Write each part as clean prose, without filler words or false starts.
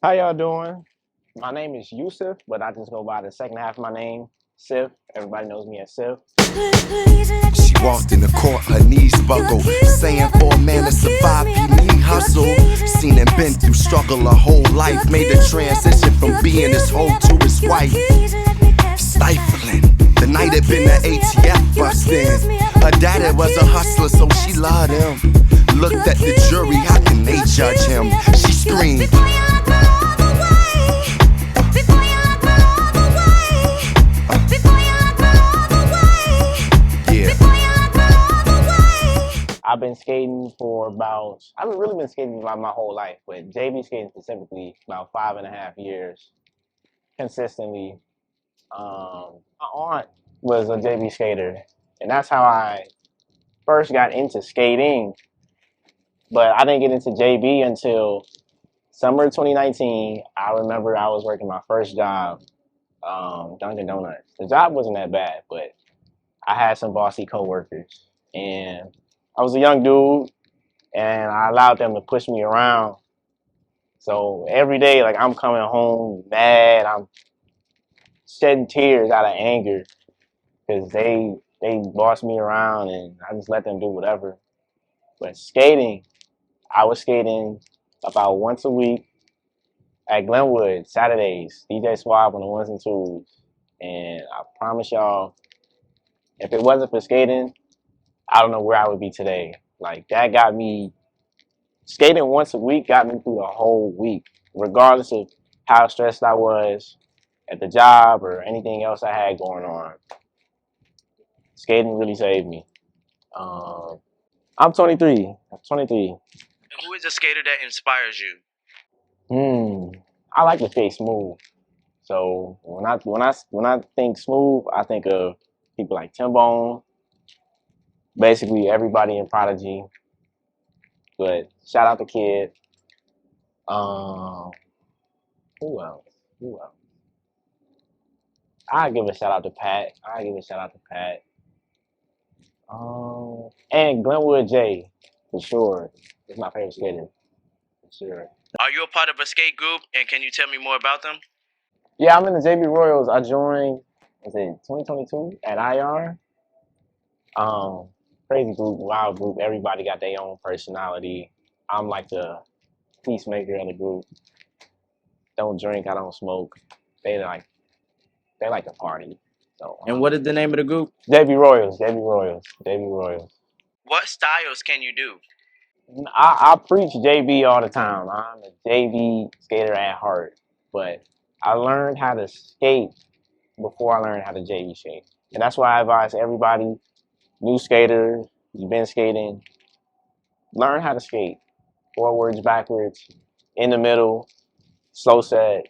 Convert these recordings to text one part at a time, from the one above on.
How y'all doing? My name is Yusuf, but I just go by the second half of my name, Sif. Everybody knows me as Sif. She walked in the court, her knees buckled, saying for a man to survive, he need hustle. Seen and been through struggle her whole life, made the transition from being his hoe to his wife. Stifling, the night had been the ATF bustin'. Her daddy was a hustler, so she loved him. Looked at the jury, how can they judge him? She screamed, I've been skating for I haven't really been skating about my whole life, but JB skating specifically about 5.5 years consistently. My aunt was a JB skater, and that's how I first got into skating. But I didn't get into JB until summer 2019. I remember I was working my first job, Dunkin' Donuts. The job wasn't that bad, but I had some bossy coworkers, and I was a young dude, and I allowed them to push me around. So every day, like I'm coming home mad, I'm shedding tears out of anger because they bossed me around, and I just let them do whatever. But skating, I was skating about once a week at Glenwood Saturdays, DJ Swab on the ones and twos, and I promise y'all, if it wasn't for skating, I don't know where I would be today. Like that got me skating once a week got me through the whole week, regardless of how stressed I was at the job or anything else I had going on. Skating really saved me. I'm 23. I'm 23. Who is a skater that inspires you? I like to skate smooth. So when I think smooth, I think of people like Timbone, basically everybody in Prodigy. But shout out to Kid. Um, who else? Who else? I give a shout out to Pat. I give a shout out to Pat. And Glenwood J, for sure. It's my favorite skater, for sure. Are you a part of a skate group, and can you tell me more about them? Yeah, I'm in the JB Royals. I joined, was it 2022 at IR? Crazy group, wild group. Everybody got their own personality. I'm like the peacemaker of the group. Don't drink, I don't smoke. They like they like to party. So And what is the name of the group? JB Royals, JB Royals, JB Royals. What styles can you do? I preach JB all the time. I'm a JB skater at heart, but I learned how to skate before I learned how to JB skate, and that's why I advise everybody, new skater, you've been skating, learn how to skate forwards, backwards, in the middle, slow set.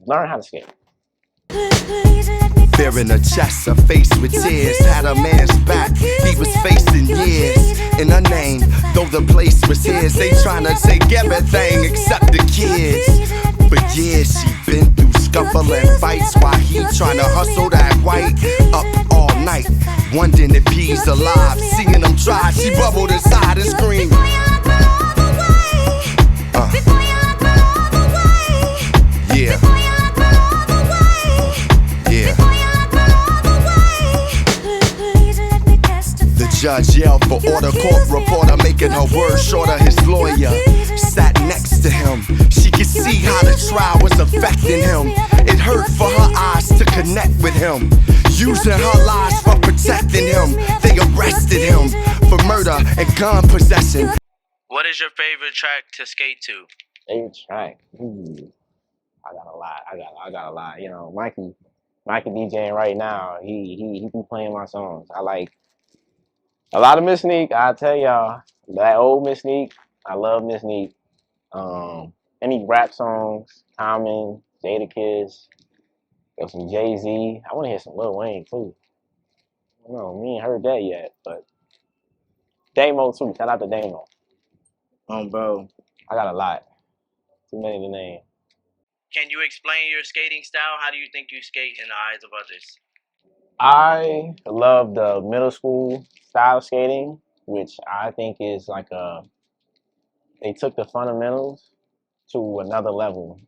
Learn how to skate. fear in her chest, her face with tears, had a man's back, he was facing years. In her name, though the place was his, they tryna take everything except the kids. For years she been through scuffling fights while he tryna hustle that white. Up all night, wondering if he's alive. Seeing him try, she bubbled inside and screamed. Yeah. The judge yelled for order, court reporter making her words shorter. His lawyer sat next to him. She could see how the trial was affecting him. It hurt for her eyes to connect with him. Using her lies for protecting him. They arrested him for murder and gun possession. What is your favorite track to skate to? Favorite track? I got a lot. I got a lot. You know, Mikey DJing right now. He be playing my songs. I like a lot of Miss Neek. I tell y'all, that old Miss Neek. I love Miss Neek. Any rap songs, Common, Jadakiss, there's some Jay-Z. I want to hear some Lil Wayne too. I don't know, we ain't heard that yet, but Damo too. Shout out to Damo. Bro. I got a lot. Too many to name. Can you explain your skating style? How do you think you skate in the eyes of others? I love the middle school style skating, which I think is like they took the fundamentals to another level.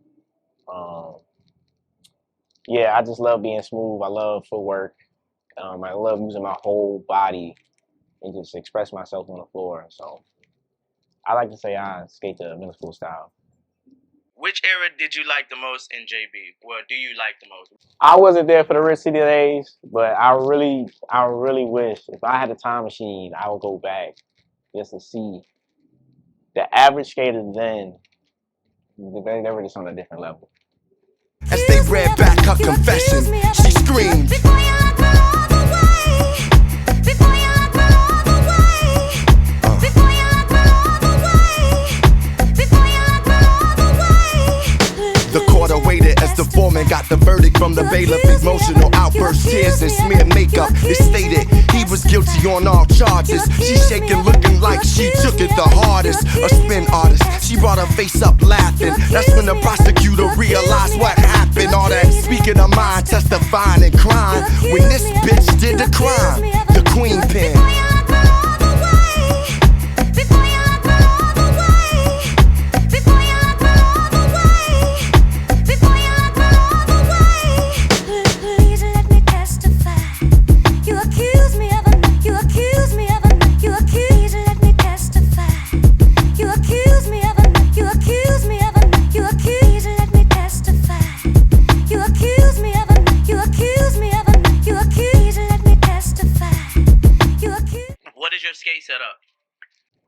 Um, yeah, I just love being smooth. I love footwork. I love using my whole body and just express myself on the floor. So I like to say I skate the middle school style. Which era did you like the most in JB? What do you like the most? I wasn't there for the Rich City days, but I really wish if I had a time machine, I would go back just to see the average skater then. They were just on a different level. As they read back her confession, she screamed. The court awaited as the foreman got the verdict from the bailiff. Emotional outbursts, tears, and smeared makeup. It stated he was guilty on all charges. She shaking, looking like she took it the hardest. A spin artist, she brought her face up laughing. That's when the prosecutor realized what happened. All that speaking her mind, testifying and crying. When this bitch did the crime, the queen pin. What is your skate setup?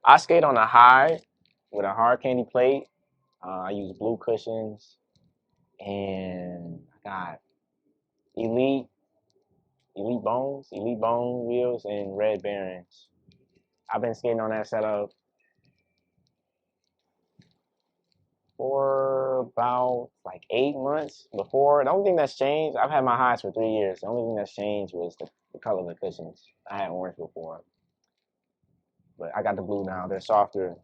I skate on a high with a hard candy plate. I use blue cushions, and I got elite bone wheels, and red bearings. I've been skating on that setup for about like 8 months. Before, the only thing that's changed, I've had my highs for 3 years. The only thing that's changed was the color of the cushions. I had orange before, but I got the blue now. They're softer.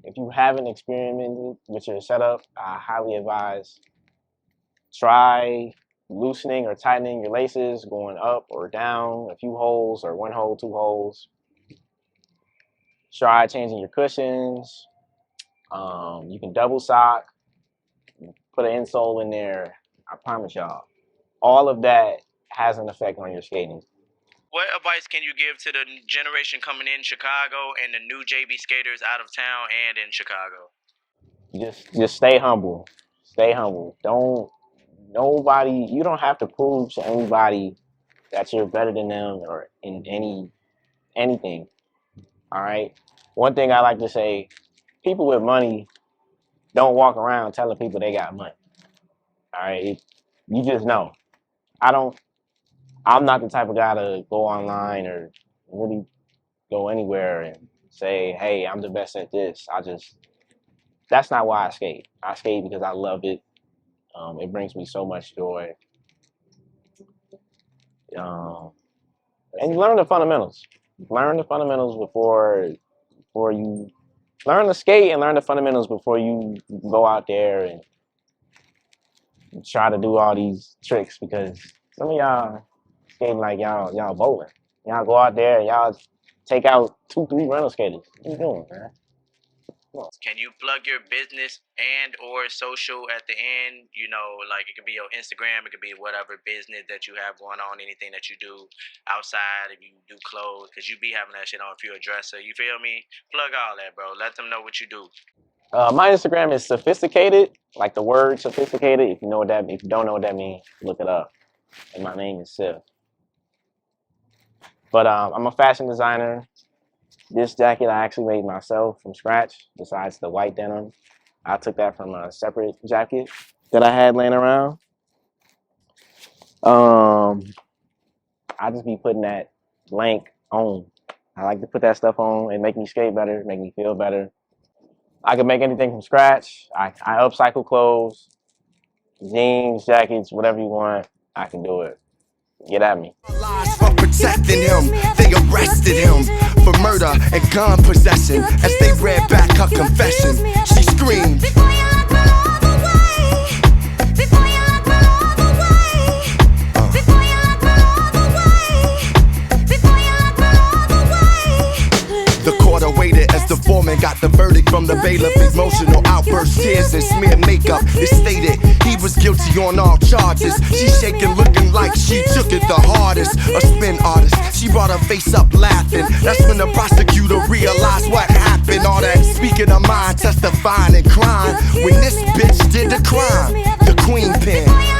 If you haven't experimented with your setup, I highly advise try loosening or tightening your laces, going up or down a few holes, or 1 hole, 2 holes. Try changing your cushions. You can double sock, put an insole in there. I promise y'all, all of that has an effect on your skating. What advice can you give to the generation coming in Chicago and the new JB skaters out of town and in Chicago? Just stay humble. Stay humble. You don't have to prove to anybody that you're better than them or in anything. All right. One thing I like to say, people with money don't walk around telling people they got money. All right. You just know. I'm not the type of guy to go online or really go anywhere and say, hey, I'm the best at this. That's not why I skate. I skate because I love it. It brings me so much joy. And you learn the fundamentals. Learn the fundamentals before you learn to skate, and learn the fundamentals before you go out there and try to do all these tricks, because some of y'all skating like y'all bowling. Y'all go out there and y'all take out 2, 3 rental skaters. What you doing, man? Can you plug your business and or social at the end? You know, like it could be your Instagram, it could be whatever business that you have going on, anything that you do outside, if you do clothes, because you be having that shit on if you're a dresser. You feel me? Plug all that, bro. Let them know what you do. My Instagram is sophisticated, like the word sophisticated. If you don't know what that means, look it up. And my name is Sif. But I'm a fashion designer. This jacket I actually made myself from scratch, besides the white denim. I took that from a separate jacket that I had laying around. I just be putting that blank on. I like to put that stuff on and make me skate better, make me feel better. I can make anything from scratch. I upcycle clothes, jeans, jackets, whatever you want. I can do it. Get at me. Lies for protecting him. They arrested him for murder and gun possession. As they read back her confession, she screamed. The court awaited as the foreman got the verdict from the bailiff. Emotional out. outburst, tears and smeared makeup. It stated he was guilty on all charges. She shaking, looking like she took it the hardest. A spin artist, she brought her face up laughing. That's when the prosecutor realized what happened. All that speaking her mind, testifying and crying when this bitch did the crime. The queen pin.